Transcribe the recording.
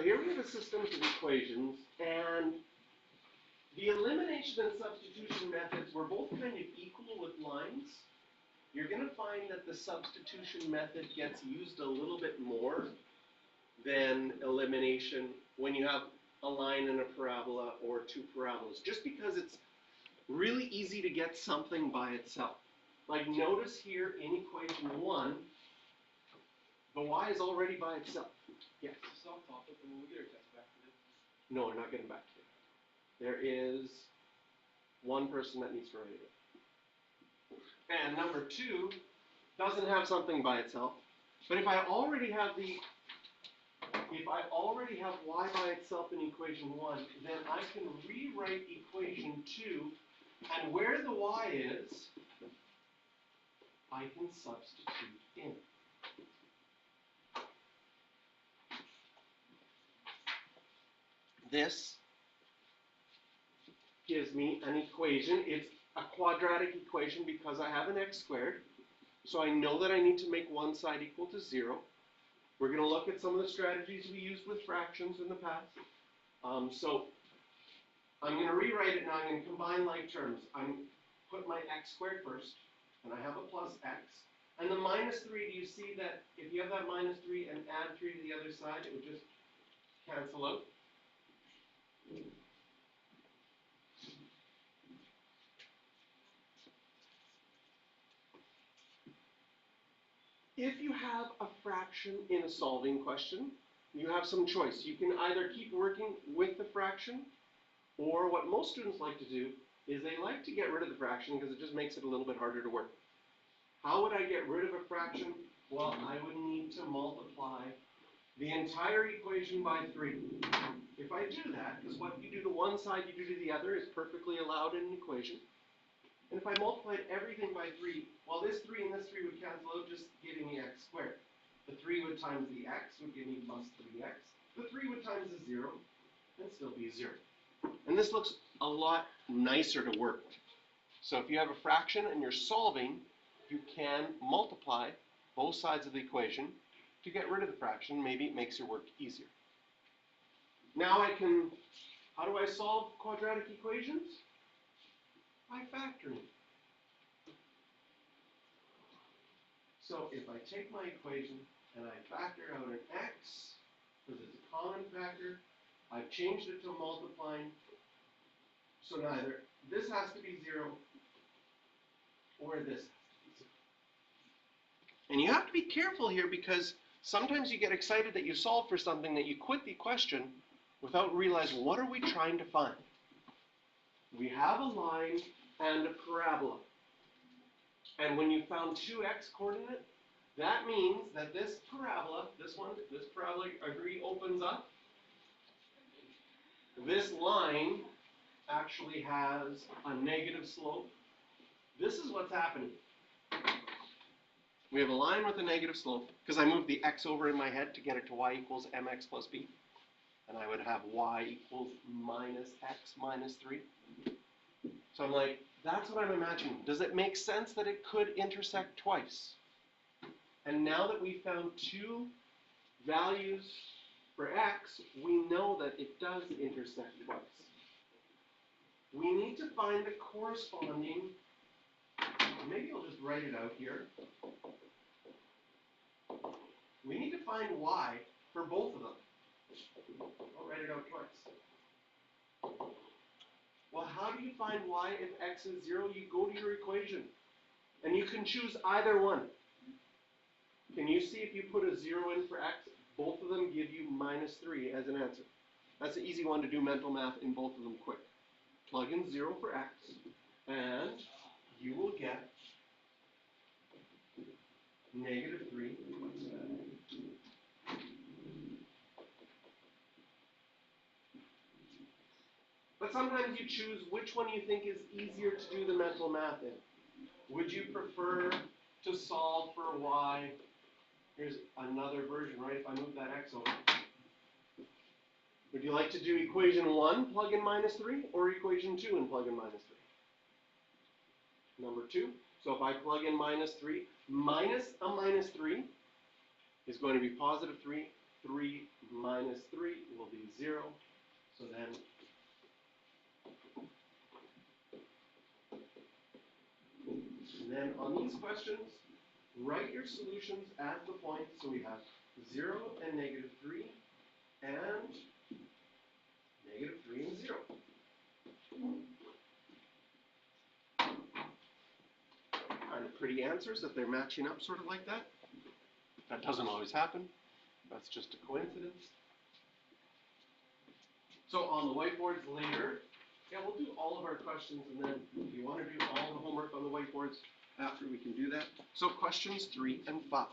here we have a system of equations, and the elimination and substitution methods were both kind of equal with lines. You're going to find that the substitution method gets used a little bit more than elimination when you have a line and a parabola or two parabolas, just because it's really easy to get something by itself. Like notice here in equation 1, the y is already by itself. Yes? Soft topic, and we'll get our test back today. No, we're not getting back to it. There is one person that needs to write it. And number 2 doesn't have something by itself. But if I already have y by itself in equation 1, then I can rewrite equation 2, and where the y is, I can substitute in. This gives me an equation. It's a quadratic equation because I have an x squared. So I know that I need to make one side equal to 0. We're going to look at some of the strategies we used with fractions in the past. So I'm going to rewrite it now. I'm going to combine like terms. I'm put my x squared first, and I have a plus x. And the minus 3, do you see that if you have that minus 3 and add 3 to the other side, it would just cancel out? If you have a fraction in a solving question, you have some choice. You can either keep working with the fraction, or what most students like to do is they like to get rid of the fraction because it just makes it a little bit harder to work with. How would I get rid of a fraction? Well, I would need to multiply the entire equation by 3. If I do that, because what you do to one side, you do to the other is perfectly allowed in an equation. And if I multiplied everything by 3, well, this 3 and this 3 would cancel out, just giving me x squared. The 3 would times the x would give me plus 3x. The 3 would times the 0 and still be 0. And this looks a lot nicer to work with. So if you have a fraction and you're solving, you can multiply both sides of the equation to get rid of the fraction. Maybe it makes your work easier. Now I can, how do I solve quadratic equations? By factoring. So if I take my equation and I factor out an x, because it's a common factor, I've changed it to multiplying, so neither this has to be 0 or this has to be 0. And you have to be careful here because sometimes you get excited that you solve for something that you quit the question without realizing what are we trying to find. We have a line and a parabola. And when you found 2x coordinate, that means that this parabola, this parabola, agree, opens up. This line actually has a negative slope. This is what's happening. We have a line with a negative slope, because I moved the x over in my head to get it to y equals mx plus b. And I would have y equals minus x minus 3. So I'm like, that's what I'm imagining. Does it make sense that it could intersect twice? And now that we found 2 values for x, we know that it does intersect twice. We need to find the corresponding, maybe I'll just write it out here. We need to find y for both of them. I'll write it out twice. Well, how do you find y if x is 0? You go to your equation, and you can choose either one. Can you see if you put a 0 in for x, both of them give you minus 3 as an answer? That's an easy one to do mental math in both of them quick. Plug in 0 for x, and you will get negative 3 twice that. But sometimes you choose which one you think is easier to do the mental math in. Would you prefer to solve for y? Here's another version, right? If I move that x over. Would you like to do equation 1, plug in minus 3, or equation 2 and plug in minus 3? Number 2. So if I plug in minus 3, minus a minus 3 is going to be positive 3, 3 minus 3 will be 0. So then on these questions, write your solutions as the points. So we have 0 and negative 3 and negative 3 and 0. Kind of pretty answers that they're matching up sort of like that. That doesn't always happen. That's just a coincidence. So on the whiteboards later, yeah, we'll do all of our questions, and then if you want to do all the homework on the whiteboards after, we can do that. So questions 3 and 5.